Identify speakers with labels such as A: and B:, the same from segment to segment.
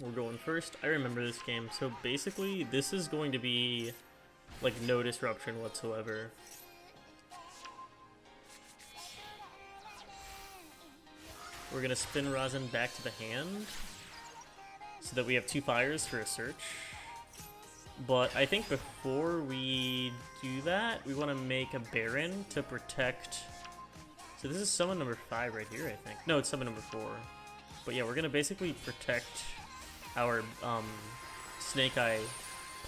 A: We're going first. I remember this game. So basically, this is going to be like no disruption whatsoever. We're gonna spin Rosin back to the hand so that we have 2 fires for a search. But I think before we do that, we want to make a Baron to protect. So this is summon number 5 right here, I think. No, it's summon number 4. But yeah, we're gonna basically protect our Snake Eye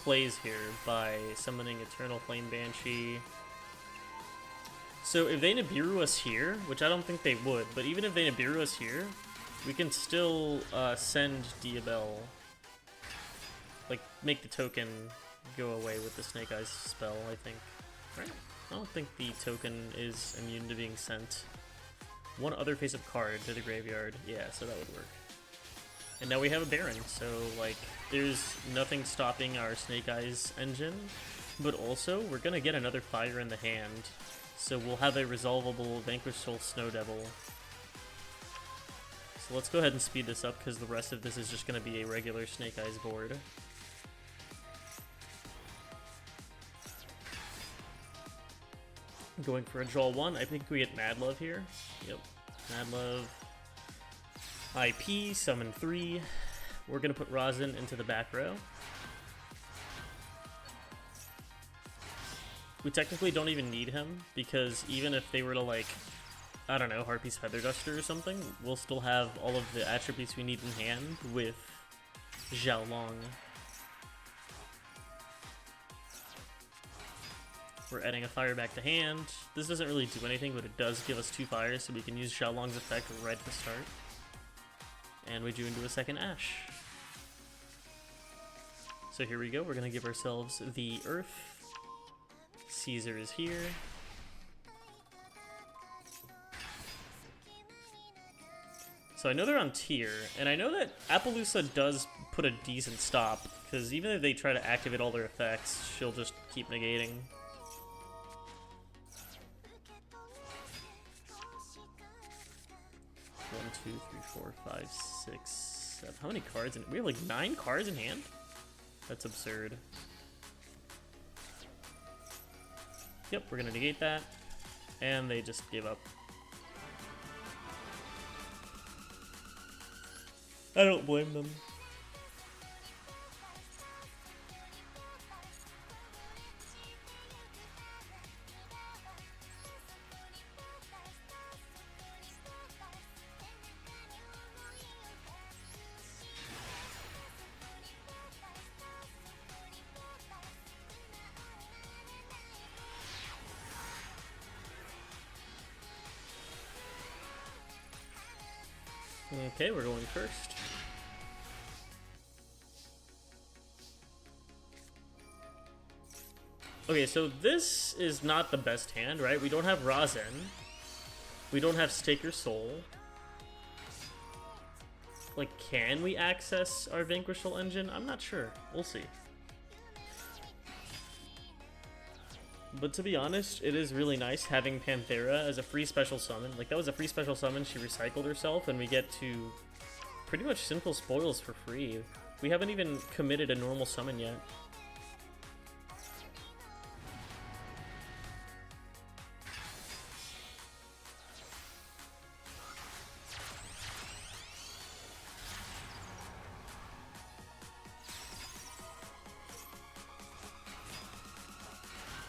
A: plays here by summoning Eternal Flame Banshee. So if they Nibiru us here, which I don't think they would, but even if they Nibiru us here, we can still send Yubel, like make the token go away with the Snake Eyes spell, I think. Right? I don't think the token is immune to being sent. One other face-up card to the graveyard. Yeah, so that would work. And now we have a Baron, so like there's nothing stopping our Snake Eyes engine, but also we're gonna get another fire in the hand, so we'll have a resolvable Vanquish Soul Snow Devil. So let's go ahead and speed this up because the rest of this is just gonna be a regular Snake Eyes board. Going for a draw 1, I think we get Mad Love here. Yep, Mad Love. IP, summon 3. We're gonna put Rosin into the back row. We technically don't even need him, because even if they were to, like, I don't know, Harpy's Feather Duster or something, we'll still have all of the attributes we need in hand with Xiaolong. We're adding a fire back to hand. This doesn't really do anything, but it does give us 2 fires, so we can use Xiaolong's effect right at the start. And we do into a second Ash. So here we go, we're gonna give ourselves the Earth. Caesar is here. So I know they're on tier, and I know that Appaloosa does put a decent stop, because even if they try to activate all their effects, she'll just keep negating. 1, 2, 3, 4, 5, 6, 7. How many cards? We have like 9 cards in hand? That's absurd. Yep, we're gonna negate that. And they just gave up. I don't blame them. Okay, we're going first. Okay, so this is not the best hand, right? We don't have Rosin. We don't have Staker Soul. Like, can we access our Vanquish Soul engine? I'm not sure. We'll see. But to be honest, it is really nice having Panthera as a free special summon. Like, that was a free special summon, she recycled herself, and we get to pretty much simple spoils for free. We haven't even committed a normal summon yet.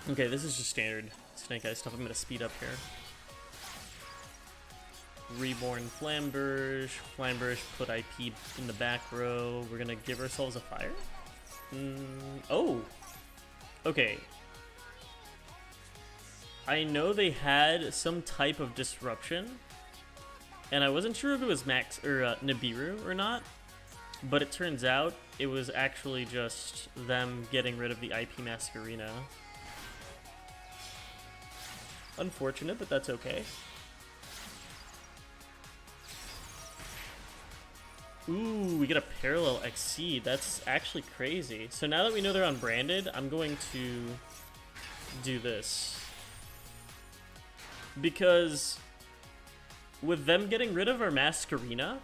A: Okay, this is just standard Snake Eye stuff. I'm gonna speed up here. Reborn Flamberge. Flamberge put IP in the back row. We're gonna give ourselves a fire? Oh! Okay. I know they had some type of disruption, and I wasn't sure if it was Max or Nibiru or not, but it turns out it was actually just them getting rid of the IP Masquerena. Unfortunate, but that's okay. Ooh, we get a Parallel Exceed. That's actually crazy. So now that we know they're unbranded, I'm going to do this. Because with them getting rid of our Masquerena,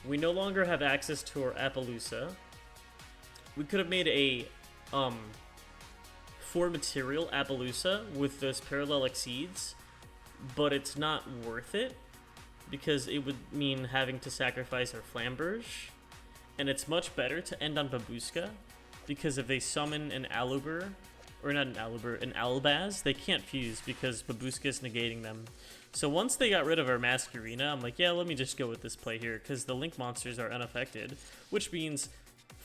A: We no longer have access to our Appaloosa. We could have made a 4 material Appaloosa with those parallel exceeds, but it's not worth it because it would mean having to sacrifice our Flamberge, and it's much better to end on Babushka because if they summon an Aluber, or not an Aluber, an Albaz, they can't fuse because Babushka is negating them. So once they got rid of our Masquerena, I'm like, yeah, let me just go with this play here because the Link monsters are unaffected, which means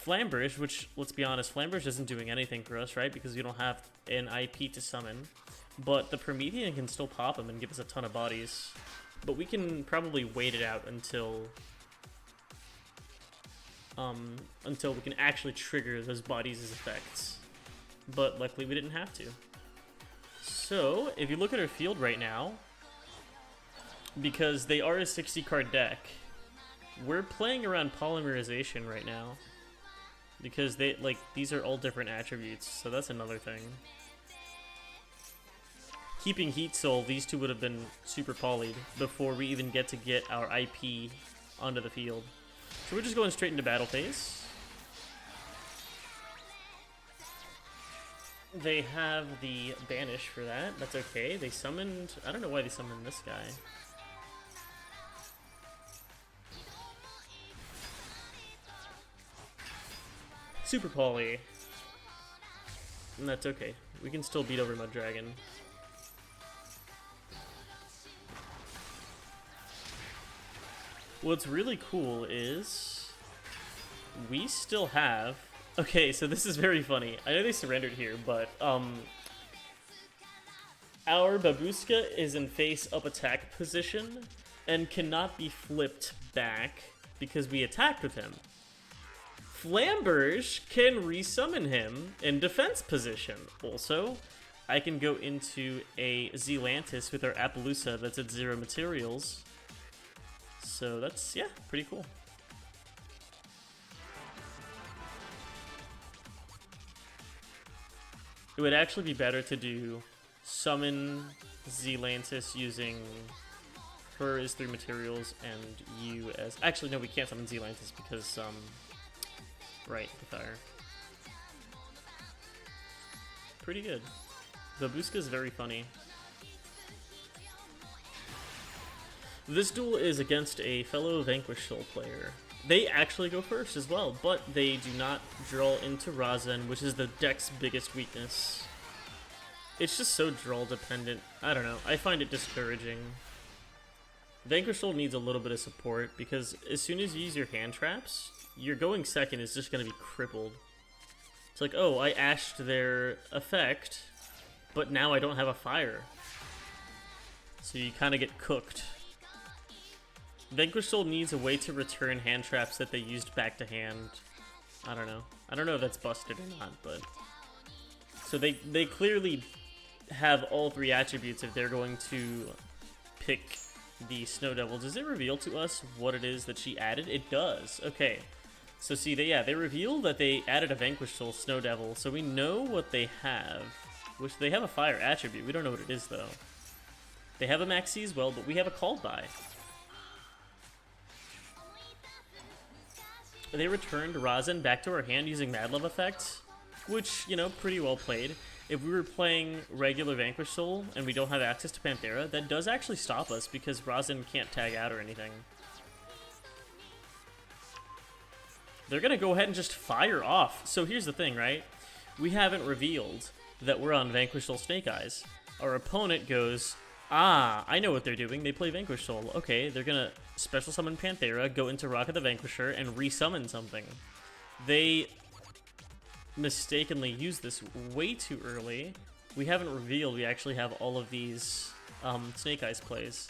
A: Flamberge, which, let's be honest, Flamberge isn't doing anything for us, right? Because we don't have an IP to summon. But the Promethean can still pop him and give us a ton of bodies. But we can probably wait it out until we can actually trigger those bodies as effects. But luckily we didn't have to. So, if you look at our field right now, because they are a 60 card deck, we're playing around polymerization right now. Because they, like, these are all different attributes, so that's another thing. Keeping Heat Soul, these two would have been super polyed before we even get our IP onto the field. So we're just going straight into battle phase. They have the Banish for that, that's okay. They summoned, I don't know why they summoned this guy. Super poly. And that's okay. We can still beat over Mud Dragon. What's really cool is we still have... Okay, so this is very funny. I know they surrendered here, but our Babushka is in face-up attack position and cannot be flipped back because we attacked with him. Flamberge can resummon him in defense position. Also, I can go into a Zealantis with our Appaloosa that's at 0 materials. So that's, yeah, pretty cool. It would actually be better to do summon Zealantis using her as 3 materials and you as... Actually, no, we can't summon Zealantis because, right, the fire. Pretty good. Babushka is very funny. This duel is against a fellow Vanquish Soul player. They actually go first as well, but they do not draw into Razen, which is the deck's biggest weakness. It's just so draw dependent. I don't know. I find it discouraging. Vanquish Soul needs a little bit of support because as soon as you use your hand traps, your going second is just going to be crippled. It's like, oh, I ashed their effect, but now I don't have a fire. So you kind of get cooked. Vanquish Soul needs a way to return hand traps that they used back to hand. I don't know. I don't know if that's busted or not, but... So they clearly have all 3 attributes if they're going to pick the Snow Devil. Does it reveal to us what it is that she added? It does. Okay. So see, they reveal that they added a Vanquish Soul Snow Devil, so we know what they have. Which they have a fire attribute. We don't know what it is, though. They have a Maxi as well, but we have a Called By. They returned Razen back to our hand using Mad Love effect, which, you know, pretty well played. If we were playing regular Vanquish Soul and we don't have access to Panthera, that does actually stop us because Razen can't tag out or anything. They're gonna go ahead and just fire off. So here's the thing, right? We haven't revealed that we're on Vanquish Soul Snake Eyes. Our opponent goes, ah, I know what they're doing. They play Vanquish Soul. Okay, they're gonna special summon Panthera, go into Rocket the Vanquisher, and resummon something. They mistakenly used this way too early. We haven't revealed we actually have all of these Snake Eyes plays.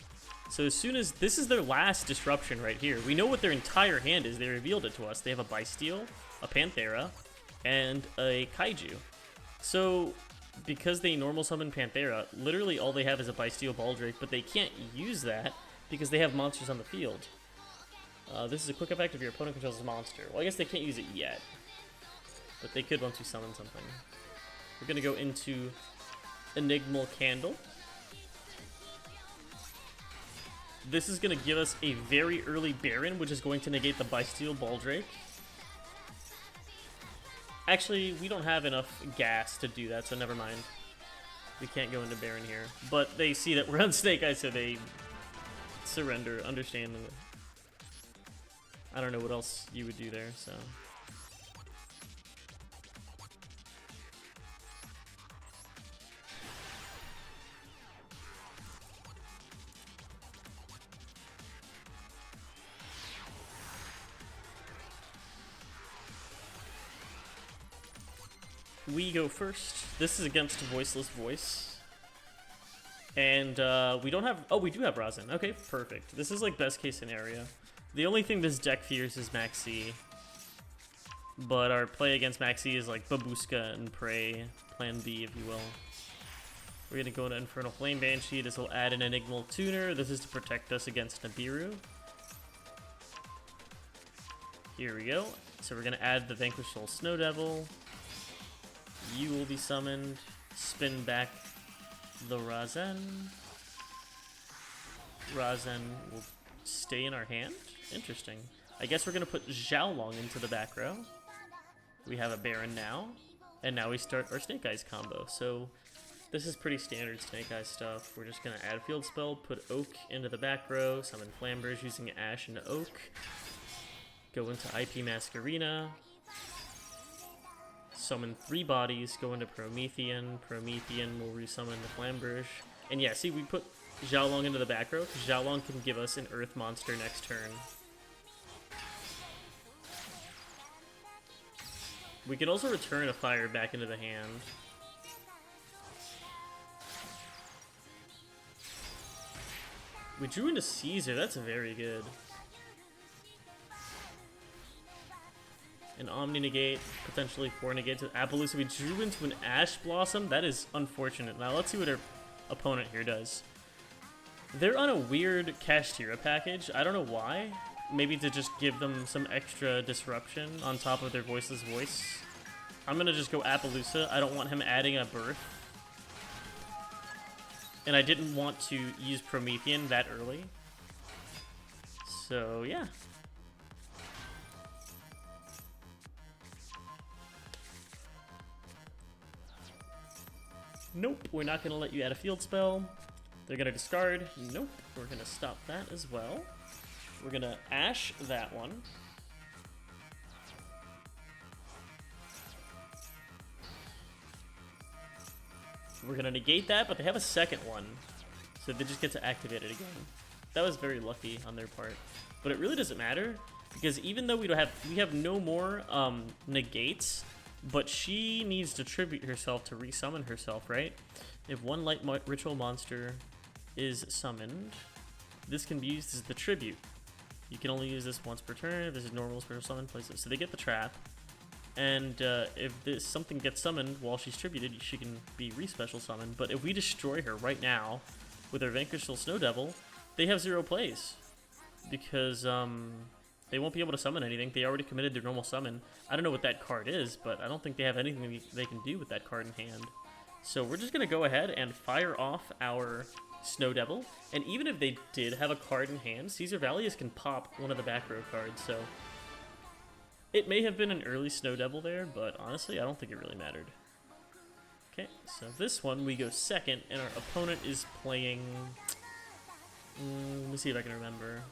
A: So as soon as... This is their last disruption right here. We know what their entire hand is. They revealed it to us. They have a Bystial, a Panthera, and a Kaiju. So... because they normal summon Panthera, literally all they have is a Bystial Baldrake, but they can't use that because they have monsters on the field. This is a quick effect if your opponent controls a monster. Well, I guess they can't use it yet, but they could once we summon something. We're going to go into Enigmal Candle. This is going to give us a very early Baron, which is going to negate the Bystial Baldrake. Actually, we don't have enough gas to do that, so never mind. We can't go into Baron here. But they see that we're on Snake Eyes, so they surrender, understandably. I don't know what else you would do there, so... We go first. This is against Voiceless Voice. And we don't have... Oh, we do have Razin. Okay, perfect. This is like best case scenario. The only thing this deck fears is Maxi. But our play against Maxi is like Babushka and Prey. Plan B, if you will. We're going to go into Infernal Flame Banshee. This will add an Enigmal Tuner. This is to protect us against Nibiru. Here we go. So we're going to add the Vanquished Soul Snow Devil. You will be summoned. Spin back the Razin. Razin will stay in our hand. Interesting. I guess we're going to put Xiaolong into the back row. We have a Baron now. And now we start our Snake Eyes combo. So this is pretty standard Snake Eyes stuff. We're just going to add Field Spell, put Oak into the back row, summon Flamberge using Ash into Oak. Go into IP Masquerena. Summon 3 bodies, go into Promethean. Promethean will resummon the Flamberge. And yeah, see, we put Xiaolong into the back row, because Xiaolong can give us an Earth monster next turn. We can also return a fire back into the hand. We drew into Caesar, that's very good. An Omni Negate, potentially 4 negates with Appaloosa. We drew into an Ash Blossom. That is unfortunate. Now let's see what our opponent here does. They're on a weird Kashtira package. I don't know why. Maybe to just give them some extra disruption on top of their Voiceless Voice. I'm going to just go Appaloosa. I don't want him adding a Birth. And I didn't want to use Promethean that early. So, yeah. Nope, we're not going to let you add a field spell. They're going to discard. Nope, we're going to stop that as well. We're going to Ash that one. We're going to negate that, but they have a second one. So they just get to activate it again. That was very lucky on their part. But it really doesn't matter, because even though we have no more negates, but she needs to tribute herself to resummon herself, right? If one light ritual monster is summoned, this can be used as the tribute. You can only use this once per turn. If this is normal special summon, place it. So they get the trap. And if something gets summoned while she's tributed, she can be re-special summoned. But if we destroy her right now with our Vanquished Soul Snow Devil, they have 0 plays. Because they won't be able to summon anything. They already committed their normal summon. I don't know what that card is, but I don't think they have anything they can do with that card in hand. So we're just going to go ahead and fire off our Snow Devil. And even if they did have a card in hand, Caesar Valius can pop one of the back row cards. So it may have been an early Snow Devil there, but honestly, I don't think it really mattered. Okay, so this one we go second, and our opponent is playing... let me see if I can remember.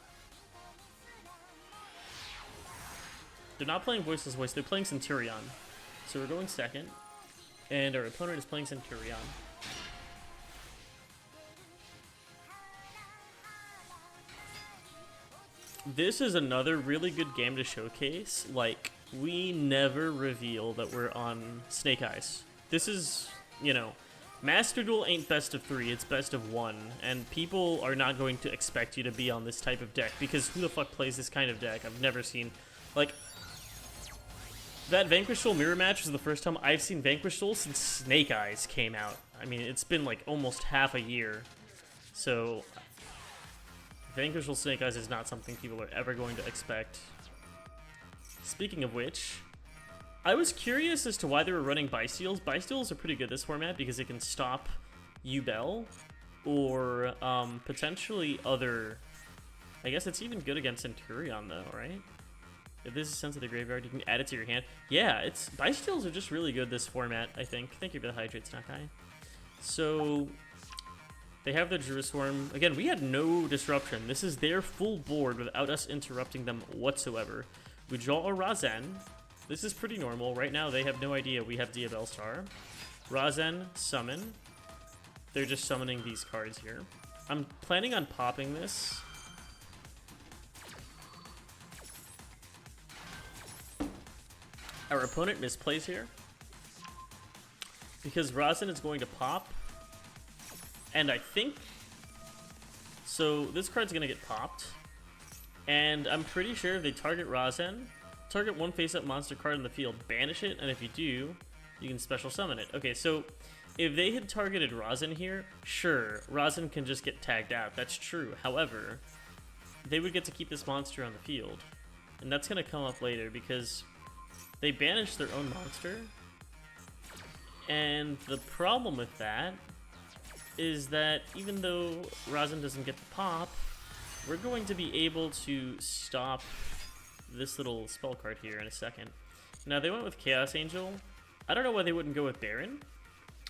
A: They're not playing Voiceless Voice, they're playing Centurion. So we're going second, and our opponent is playing Centurion. This is another really good game to showcase. Like, we never reveal that we're on Snake Eyes. This is, you know, Master Duel ain't best of 3, it's best of 1. And people are not going to expect you to be on this type of deck, because who the fuck plays this kind of deck? I've never seen, like... That Vanquish Soul mirror match was the first time I've seen Vanquish Soul since Snake Eyes came out. I mean, it's been like almost half a year. So, Vanquish Soul Snake Eyes is not something people are ever going to expect. Speaking of which, I was curious as to why they were running Bystials. Bystials are pretty good this format because it can stop Yubel or potentially other I guess it's even good against Centurion though, right? If this is sent to the graveyard, you can add it to your hand. Yeah, it's Bystials are just really good this format, I think. Thank you for the hydrate, Snack Eye. So they have the Jerusalem. Again, we had no disruption. This is their full board without us interrupting them whatsoever. We draw a Razen. This is pretty normal. Right now, they have no idea we have Diabell Star. Razen, summon. They're just summoning these cards here. I'm planning on popping this. Our opponent misplays here because Razen is going to pop, and I think so. This card's gonna get popped, and I'm pretty sure if they target Razen, target one face-up monster card in the field, banish it, and if you do, you can special summon it. Okay, so if they had targeted Razen here, sure, Razen can just get tagged out. That's true. However, they would get to keep this monster on the field, and that's gonna come up later because they banished their own monster, and the problem with that is that even though Razen doesn't get the pop, we're going to be able to stop this little spell card here in a second. Now, they went with Chaos Angel. I don't know why they wouldn't go with Baron.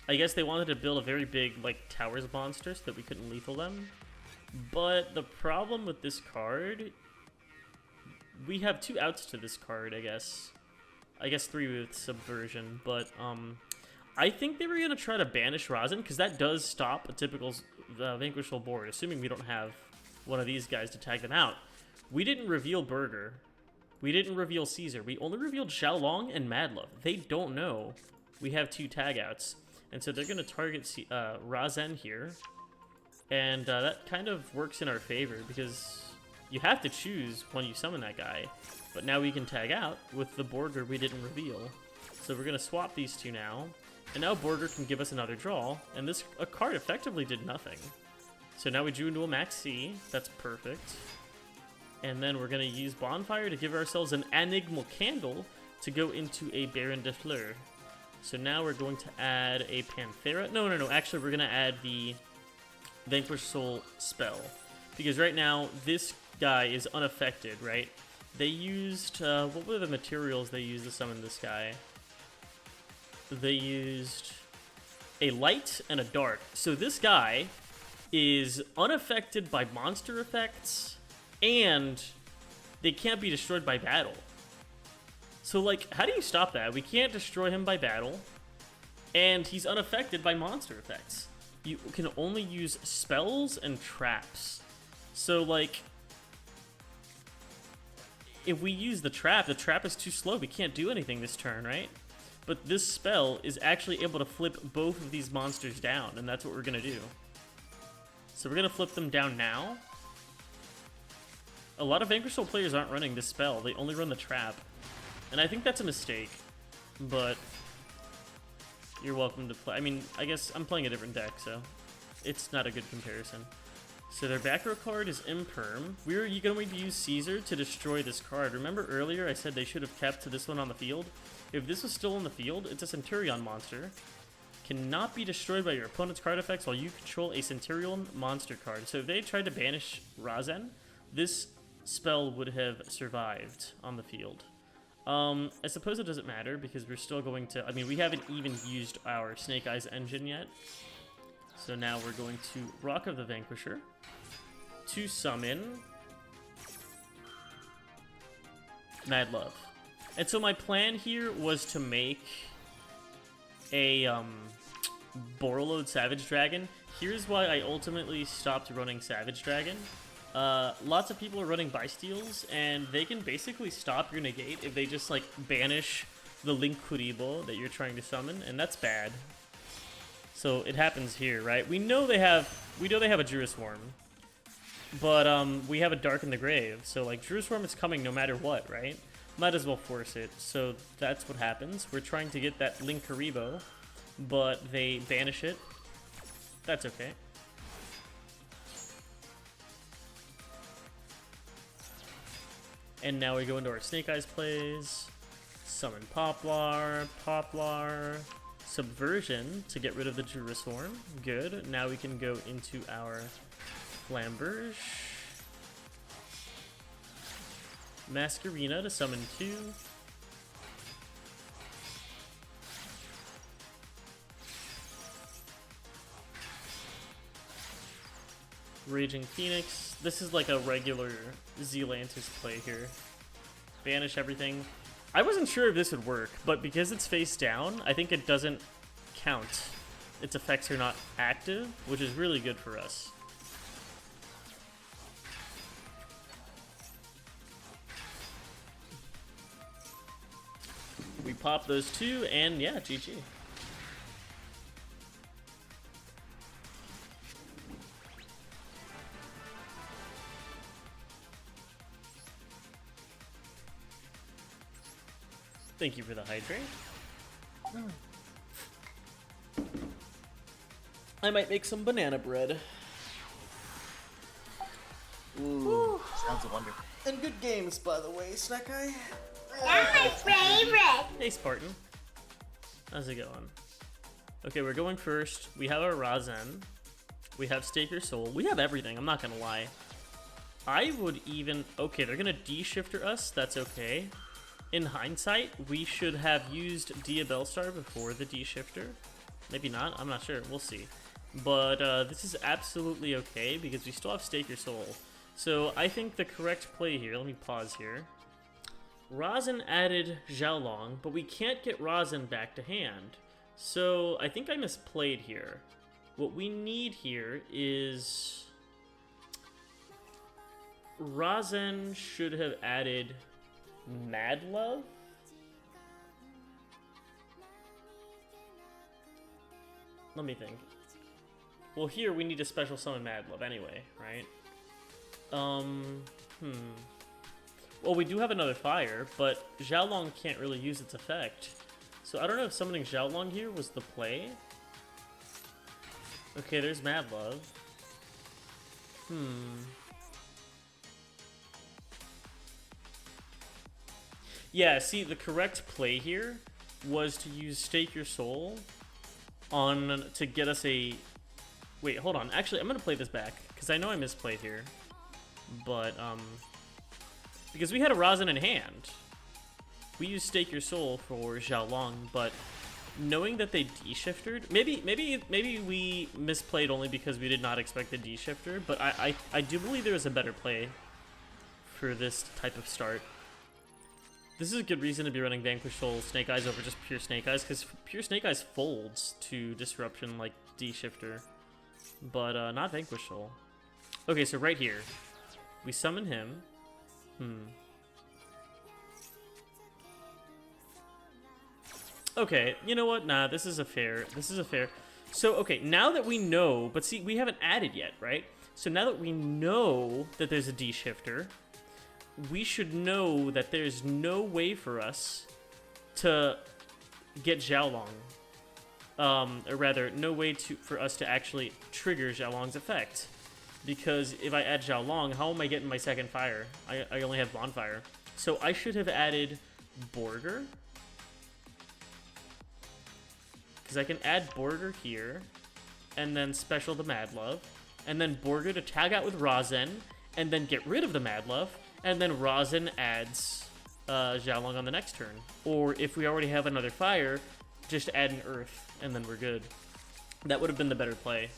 A: I guess they wanted to build a very big, like, Towers monster so that we couldn't lethal them. But the problem with this card, we have two outs to this card, I guess. I guess 3 with Subversion, but I think they were going to try to banish Razen, because that does stop a typical Vanquish Soul board, assuming we don't have one of these guys to tag them out. We didn't reveal Burger. We didn't reveal Caesar. We only revealed Xiaolong and Madlove. They don't know we have 2 tag outs, and so they're going to target Razen here, and that kind of works in our favor, because you have to choose when you summon that guy. But now we can tag out with the Borger we didn't reveal. So we're going to swap these 2 now. And now Borger can give us another draw. And this card effectively did nothing. So now we drew into a Max C. That's perfect. And then we're going to use Bonfire to give ourselves an Enigmal Candle to go into a Baron de Fleur. So now we're going to add a Panthera. No. Actually, we're going to add the Vanquish Soul spell. Because right now, this guy is unaffected, right? They used, what were the materials they used to summon this guy? They used a light and a dark. So this guy is unaffected by monster effects, and they can't be destroyed by battle. So, like, how do you stop that? We can't destroy him by battle, and he's unaffected by monster effects. You can only use spells and traps. So, like, if we use the trap is too slow. We can't do anything this turn, right? But this spell is actually able to flip both of these monsters down, and that's what we're going to do. So we're going to flip them down now. A lot of Vanquish Soul players aren't running this spell. They only run the trap. And I think that's a mistake. But you're welcome to play. I mean, I guess I'm playing a different deck, so it's not a good comparison. So their back row card is Imperm. We're going to use Caesar to destroy this card. Remember earlier I said they should have kept this one on the field? If this was still in the field, it's a Centurion monster. Cannot be destroyed by your opponent's card effects while you control a Centurion monster card. So if they tried to banish Razen, this spell would have survived on the field. I suppose it doesn't matter because we're still going to... I mean, we haven't even used our Snake Eyes engine yet. So now we're going to Rock of the Vanquisher to summon Madlove. And so my plan here was to make a Borreload Savage Dragon. Here's why I ultimately stopped running Savage Dragon. Lots of people are running Bystials, and they can basically stop your negate if they just like banish the Link Kuribo that you're trying to summon, and that's bad. So it happens here, right? We know they have a Jerusalem, but we have a Dark in the Grave. So like Jerusalem is coming no matter what, right? Might as well force it. So that's what happens. We're trying to get that Link Kuribo, but they banish it. That's okay. And now we go into our Snake Eyes plays. Summon Poplar, Subversion to get rid of the Jerusalem. Good. Now we can go into our Flamberge. Masquerina to summon 2. Raging Phoenix. This is like a regular Zealantis play here. Banish everything. I wasn't sure if this would work, but because it's face down, I think it doesn't count. Its effects are not active, which is really good for us. We pop those 2, and yeah, GG. Thank you for the hydrate. I might make some banana bread.
B: Ooh, sounds wonderful.
A: And good games, by the way, Snack Eye.
C: That's my favorite.
A: Hey, Spartan. How's it going? Okay, we're going first. We have our Razen. We have Stake Your Soul. We have everything, I'm not gonna lie. I would even... Okay, they're gonna D-shifter us. That's okay. In hindsight, we should have used Yubel Star before the D-shifter. Maybe not, I'm not sure, we'll see. But this is absolutely okay because we still have Stake Your Soul. So I think the correct play here, let me pause here. Razen added Xiaolong, but we can't get Razen back to hand. So I think I misplayed here. What we need here is... Razen should have added Mad Love? Let me think. Well, here we need to special summon Mad Love anyway, right? Well, we do have another fire, but Xiaolong can't really use its effect. So I don't know if summoning Xiaolong here was the play. Okay, there's Mad Love. Yeah, see, the correct play here was to use Stake Your Soul on to get us a... Wait, hold on. Actually, I'm going to play this back, because I know I misplayed here. But, because we had a Razen in hand. We used Stake Your Soul for Xiaolong, but knowing that they D-shifted... Maybe we misplayed only because we did not expect the D-shifter, but I do believe there was a better play for this type of start. This is a good reason to be running Vanquish Soul Snake Eyes over just pure Snake Eyes, because pure Snake Eyes folds to Disruption like D-shifter, but not Vanquish Soul. Okay, so right here, we summon him. Okay, you know what? Nah, this is a fair. So, okay, now that we know, but see, we haven't added yet, right? So now that we know that there's a D-shifter, we should know that there's no way for us to get Xiaolong. Or rather, no way for us to actually trigger Xiaolong's effect. Because if I add Xiaolong, how am I getting my second fire? I only have Bonfire. So I should have added Borger. Because I can add Borger here, and then special the Mad Love, and then Borger to tag out with Razen, and then get rid of the Mad Love, and then Razen adds Xiaolong on the next turn. Or if we already have another fire, just add an Earth, and then we're good. That would have been the better play.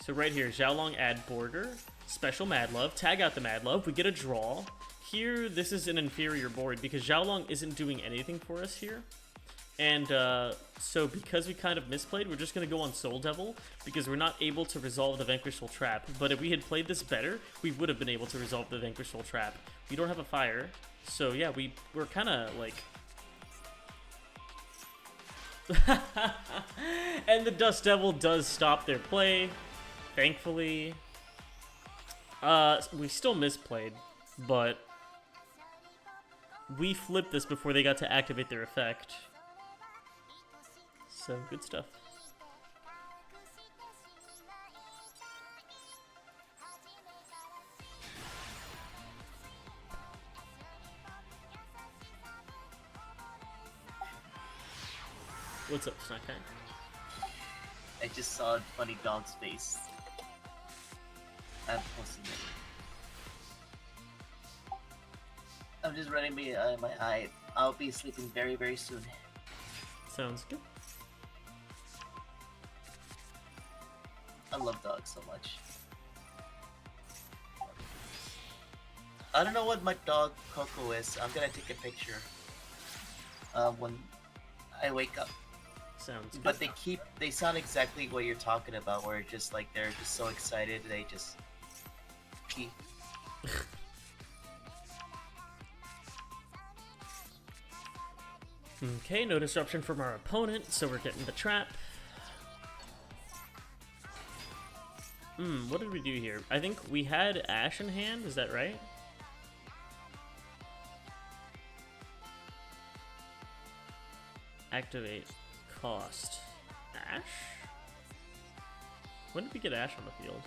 A: So right here, Xiaolong add Borger, special Mad Love, tag out the Mad Love, we get a draw. Here, this is an inferior board, because Xiaolong isn't doing anything for us here. And so because we kind of misplayed, we're just going to go on Soul Devil, because we're not able to resolve the Vanquish Soul Trap. But if we had played this better, we would have been able to resolve the Vanquish Soul Trap. We don't have a fire, so yeah, we're kind of like... And the Dust Devil does stop their play, thankfully. We still misplayed, but we flipped this before they got to activate their effect. So, good stuff. What's up, Snack Eye?
B: I just saw a funny dog's face. I'm posting it. I'm just running my eye. I'll be sleeping very, very soon.
A: Sounds good.
B: I love dogs so much. I don't know what my dog Coco is. I'm gonna take a picture when I wake up.
A: Sounds good.
B: But they sound exactly what you're talking about, where just like they're just so excited they just pee.
A: Okay, no disruption from our opponent, so we're getting the trap. What did we do here? I think we had Ash in hand, is that right? Activate. Cost. Ash? When did we get Ash on the field?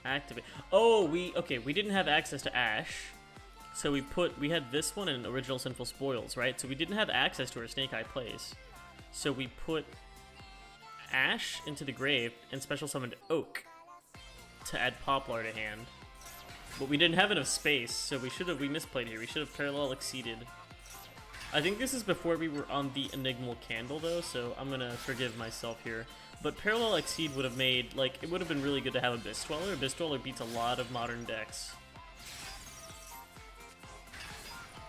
A: Activate. Oh, we didn't have access to Ash. So we had this one in Original Sinful Spoils, right? So we didn't have access to our Snake Eye plays. So we put Ash into the grave and special summoned Oak to add Poplar to hand. But we didn't have enough space, so we misplayed here. We should have parallel exceeded. I think this is before we were on the Enigmal Candle though, so I'm gonna forgive myself here. But parallel exceed would have made, like, it would have been really good to have Abyss Dweller. Abyss Dweller beats a lot of modern decks.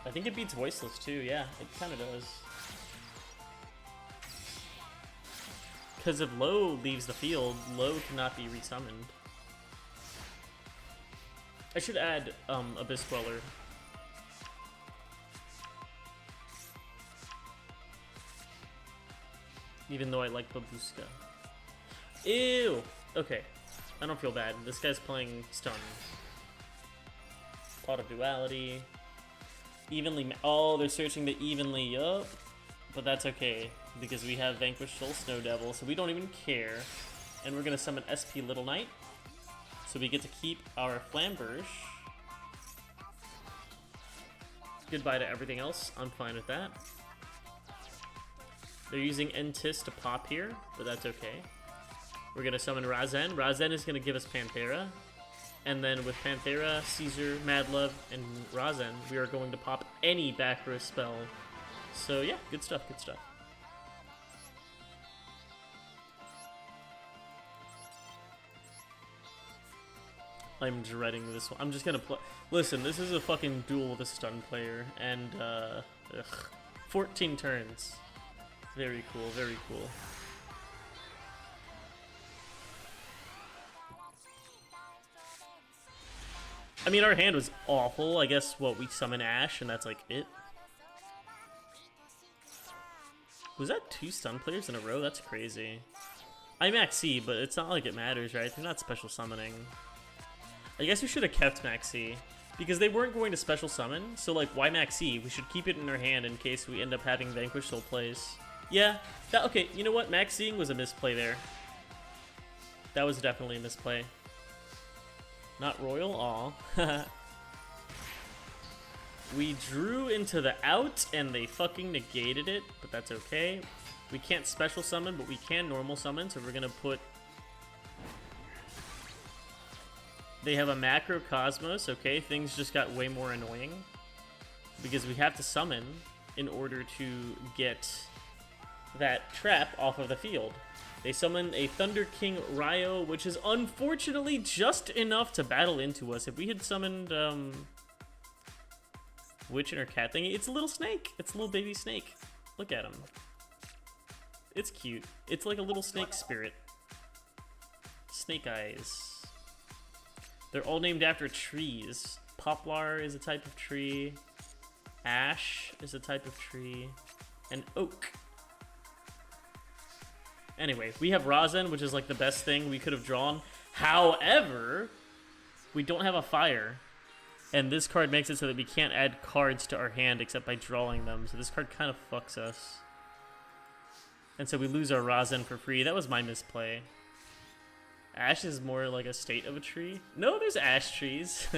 A: I think it beats Voiceless too, yeah, it kind of does. Because if Low leaves the field, Low cannot be resummoned. I should add Abyss Dweller. Even though I like Babushka. Ew! Okay, I don't feel bad. This guy's playing Stun. Pot of Duality. Evenly, oh, they're searching the evenly up, but that's okay because we have Vanquish Soul Snow Devil, so we don't even care. And we're gonna summon SP Little Knight, so we get to keep our Flamberge. Goodbye to everything else. I'm fine with that. They're using Entis to pop here, but that's okay. We're gonna summon Razen. Razen is gonna give us Panthera. And then with Panthera, Caesar, Madlove, and Razen, we are going to pop any back row spell. So yeah, good stuff, good stuff. I'm dreading this one. I'm just gonna play. Listen, this is a fucking duel with a stun player, and 14 turns. Very cool, very cool. I mean, our hand was awful. I guess, what, we summon Ash, and that's like it. Was that 2 stun players in a row? That's crazy. I max C, but it's not like it matters, right? They're not special summoning. I guess we should have kept max C, because they weren't going to special summon, so like, why max C? We should keep it in our hand in case we end up having Vanquish Soul plays. Yeah, okay, you know what? Max C'ing was a misplay there. That was definitely a misplay. Not royal, aw. We drew into the out and they fucking negated it, but that's okay. We can't special summon, but we can normal summon, so we're gonna put... They have a macro Cosmos, okay, things just got way more annoying. Because we have to summon in order to get that trap off of the field. They summon a Thunder King Ryo, which is unfortunately just enough to battle into us. If we had summoned Witch and her cat thing, it's a little snake. It's a little baby snake. Look at him. It's cute. It's like a little snake spirit. Snake eyes. They're all named after trees. Poplar is a type of tree. Ash is a type of tree. And oak. Anyway, we have Razen, which is like the best thing we could have drawn. However, we don't have a fire. And this card makes it so that we can't add cards to our hand except by drawing them. So this card kind of fucks us. And so we lose our Razen for free. That was my misplay. Ash is more like a state of a tree. No, there's ash trees.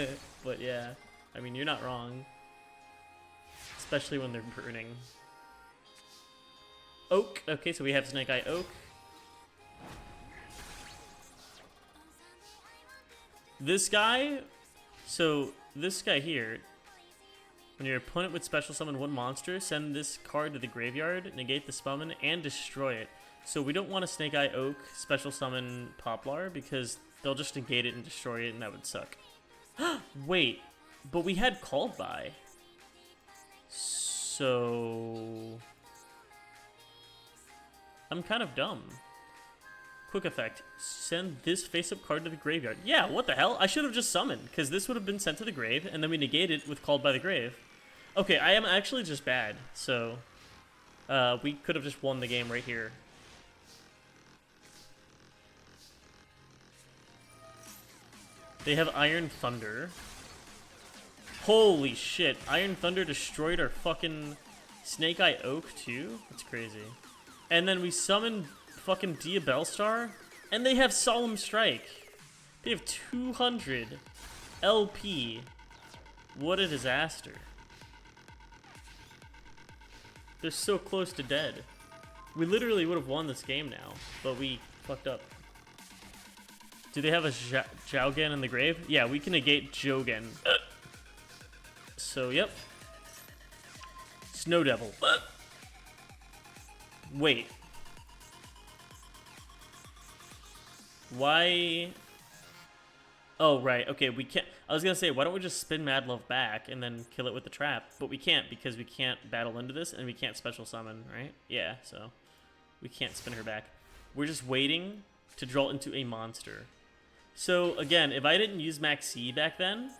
A: But yeah, I mean, you're not wrong. Especially when they're burning. Oak. Okay, so we have Snake Eye Oak. This guy So this guy here, when your opponent would special summon one monster, send this card to the graveyard, negate the summon, and destroy it. So we don't want to Snake Eye Oak special summon Poplar because they'll just negate it and destroy it, and that would suck. Wait, but we had Called By. So I'm kind of dumb. Quick effect. Send this face-up card to the graveyard. Yeah, what the hell? I should have just summoned, because this would have been sent to the grave, and then we negate it with Called by the Grave. Okay, I am actually just bad, so we could have just won the game right here. They have Iron Thunder. Holy shit, Iron Thunder destroyed our fucking Snake Eye Oak too? That's crazy. And then we summoned fucking Yubel Star, and they have Solemn Strike. They have 200 LP. What a disaster. They're so close to dead. We literally would have won this game now, but we fucked up. Do they have a Jowgen in the grave? Yeah, we can negate Jogen. So, yep. Snow Devil. Wait. Why? Oh, right. Okay, we can't. I was gonna say, why don't we just spin Mad Love back and then kill it with the trap? But we can't because we can't battle into this and we can't special summon, right? Yeah, so we can't spin her back. We're just waiting to draw into a monster. So, again, if I didn't use Maxi back then,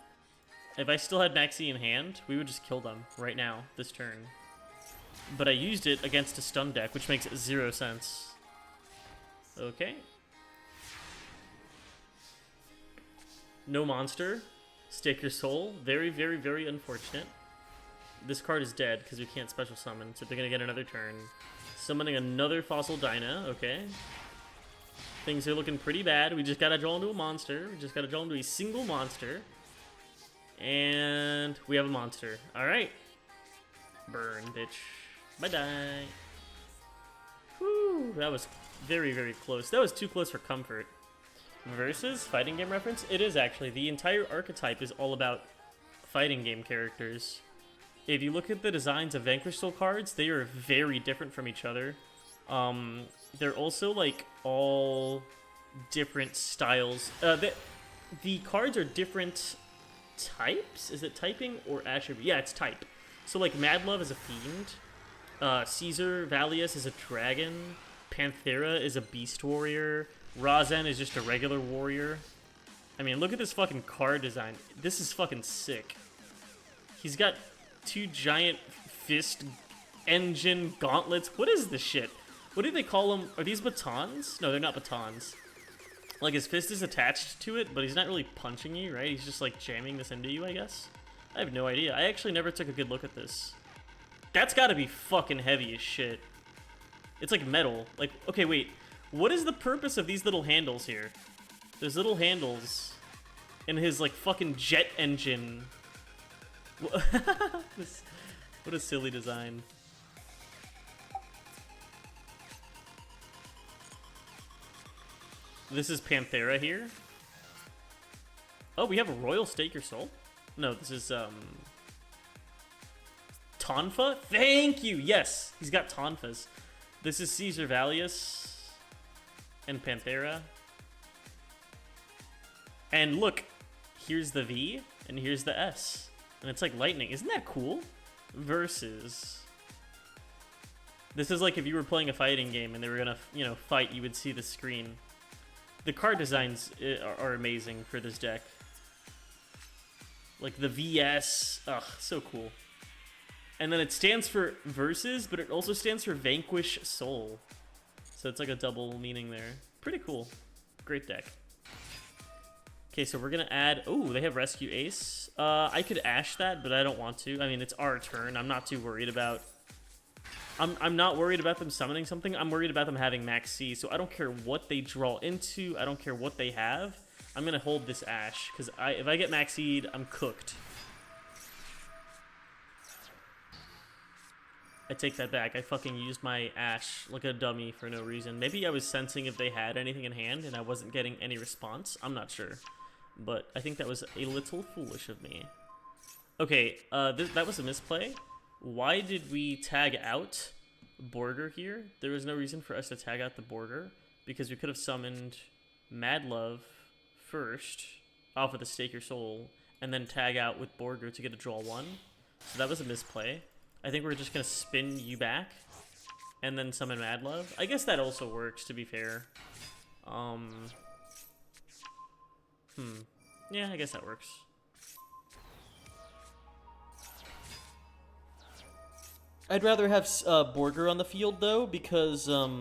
A: if I still had Maxi in hand, we would just kill them right now, this turn. But I used it against a stun deck, which makes 0 sense. Okay. No monster. Stake your soul. Very, very, very unfortunate. This card is dead because we can't special summon, so they're going to get another turn. Summoning another Fossil Dyna, okay. Things are looking pretty bad. We just got to draw into a monster. We just got to draw into a single monster. And we have a monster. Alright. Burn, bitch. Bye-bye. Whew, that was very, very close. That was too close for comfort. Versus fighting game reference? It is actually. The entire archetype is all about fighting game characters. If you look at the designs of Vanquish Soul cards, they are very different from each other. They're also like all different styles. The cards are different types? Is it typing or attribute? Yeah, it's type. So like Mad Love is a fiend. Caesar Valius is a dragon. Panthera is a beast warrior. Razen is just a regular warrior. I mean, look at this fucking card design. This is fucking sick. He's got 2 giant fist engine gauntlets. What is this shit? What do they call them? Are these batons? No, they're not batons. Like, his fist is attached to it, but he's not really punching you, right? He's just, like, jamming this into you, I guess? I have no idea. I actually never took a good look at this. That's gotta be fucking heavy as shit. It's like metal. Like, okay, wait. What is the purpose of these little handles here? There's little handles in his, like, fucking jet engine. What a silly design. This is Panthera here. Oh, we have a Royal Stake Your Soul? No, this is, Tonfa? Thank you! Yes! He's got Tonfas. This is Caesar Valius and Panthera. And look, here's the V, and here's the S. And it's like lightning. Isn't that cool? Versus... This is like if you were playing a fighting game and they were gonna, you know, fight, you would see the screen. The card designs are amazing for this deck. Like the VS, ugh, so cool. And then it stands for Versus, but it also stands for Vanquish Soul. So it's like a double meaning there. Pretty cool. Great deck. Okay, so we're gonna add, oh, they have Rescue Ace. I could Ash that, but I don't want to. I mean, it's our turn. I'm not too worried about... I'm not worried about them summoning something. I'm worried about them having Max C, so I don't care what they draw into. I don't care what they have. I'm going to hold this Ash, because if I get Max Seed, I'm cooked. I take that back. I fucking used my Ash like a dummy for no reason. Maybe I was sensing if they had anything in hand, and I wasn't getting any response. I'm not sure. but I think that was a little foolish of me. Okay, that was a misplay. Why did we tag out Borger here? There was no reason for us to tag out the Borger, because we could have summoned Mad Love first off of the Stake Your Soul, and then tag out with Borger to get a draw 1. So that was a misplay. I think we're just going to spin you back and then summon Mad Love. I guess that also works, to be fair. Yeah, I guess that works. I'd rather have Borger on the field, though, because, Because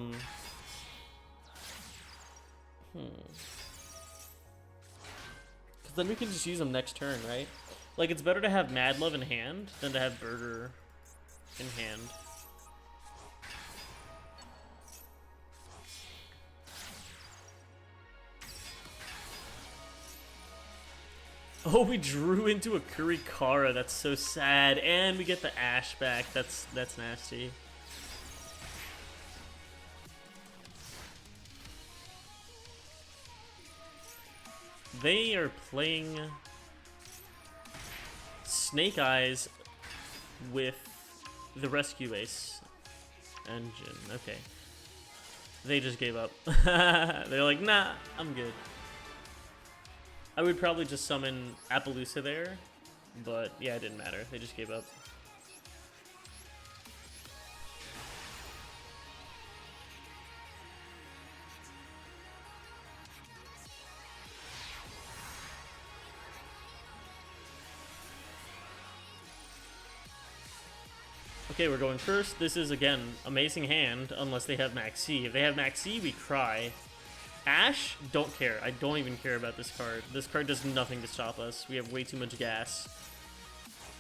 A: then we can just use him next turn, right? Like, it's better to have Mad Love in hand than to have Borger in hand. Oh, we drew into a Kurikara. That's so sad. And we get the Ash back. That's nasty. They are playing Snake Eyes with the Rescue Ace engine. Okay. They just gave up. They're like, nah, I'm good. I would probably just summon Appaloosa there, but yeah, it didn't matter. They just gave up. Okay, we're going first. This is, again, amazing hand, unless they have Max C. If they have Max C, we cry. Ash, don't care. I don't even care about this card. This card does nothing to stop us. We have way too much gas.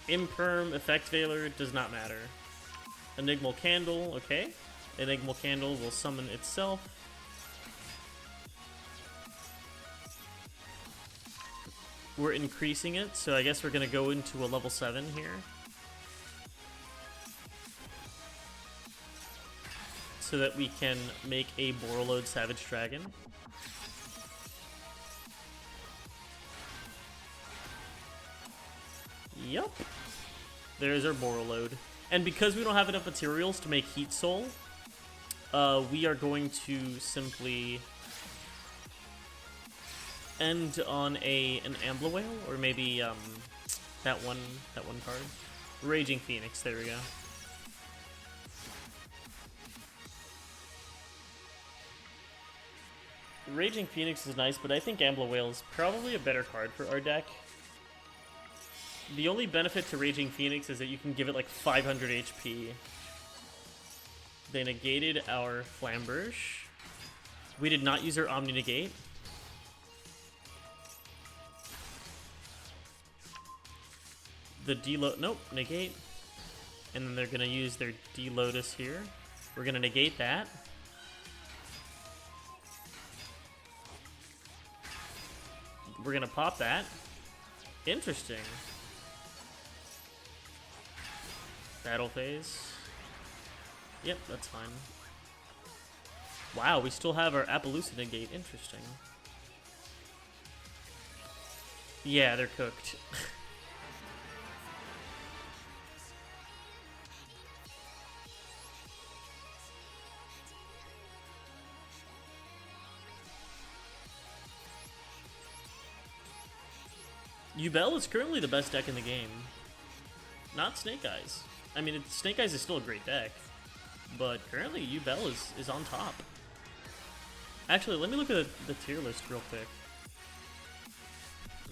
A: Imperm, Effect Veiler, does not matter. Enigmal Candle, okay. Enigmal Candle will summon itself. We're increasing it, so I guess we're going to go into a level 7 here. So that we can make a Borreload Savage Dragon. Yup. There's our Borreload. And because we don't have enough materials to make Heat Soul, we are going to simply end on an Ambler Whale, or maybe that one card. Raging Phoenix, there we go. Raging Phoenix is nice, but I think Ambler Whale is probably a better card for our deck. The only benefit to Raging Phoenix is that you can give it like 500 HP. They negated our Flamberge. We did not use our Omni Negate. The nope, negate. And then they're gonna use their D-Lotus here. We're gonna negate that. We're gonna pop that. Interesting. Battle phase. Yep, that's fine. Wow, we still have our Appaloosa negate. Interesting. Yeah, they're cooked. Yubel is currently the best deck in the game. Not Snake Eyes. I mean, Snake Eyes is still a great deck, but currently Yubel is on top. Actually, let me look at the tier list real quick.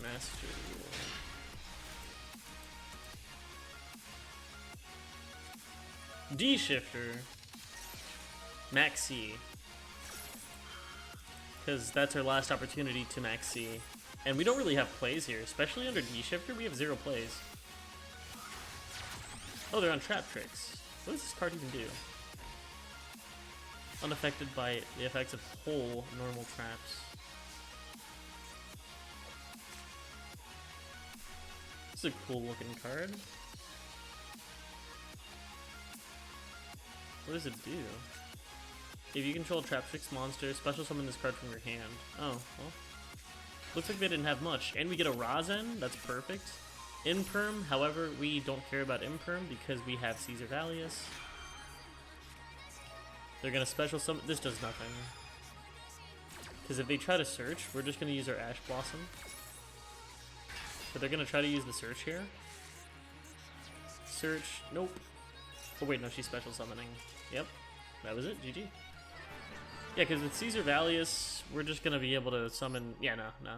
A: Master Duel. D-Shifter. Max C. Because that's our last opportunity to Max C. And we don't really have plays here, especially under D-Shifter, we have 0 plays. Oh, they're on Traptrix. What does this card even do? Unaffected by the effects of whole normal traps. This is a cool looking card. What does it do? If you control a Traptrix monster, special summon this card from your hand. Oh, well. Looks like they didn't have much. And we get a Razen, that's perfect. Imperm, however, we don't care about Imperm because we have Caesar Valius. They're gonna special summon. This does nothing. Because if they try to search, we're just gonna use our Ash Blossom. But they're gonna try to use the search here. Search, nope. Oh wait, no, she's special summoning. Yep, that was it, GG. Yeah, because with Caesar Valius, we're just gonna be able to summon. Yeah, no.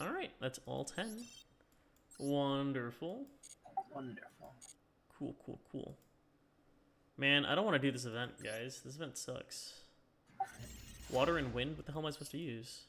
A: Alright, that's all 10. Wonderful.
B: Wonderful.
A: Cool. Man, I don't want to do this event, guys. This event sucks. Water and wind? What the hell am I supposed to use?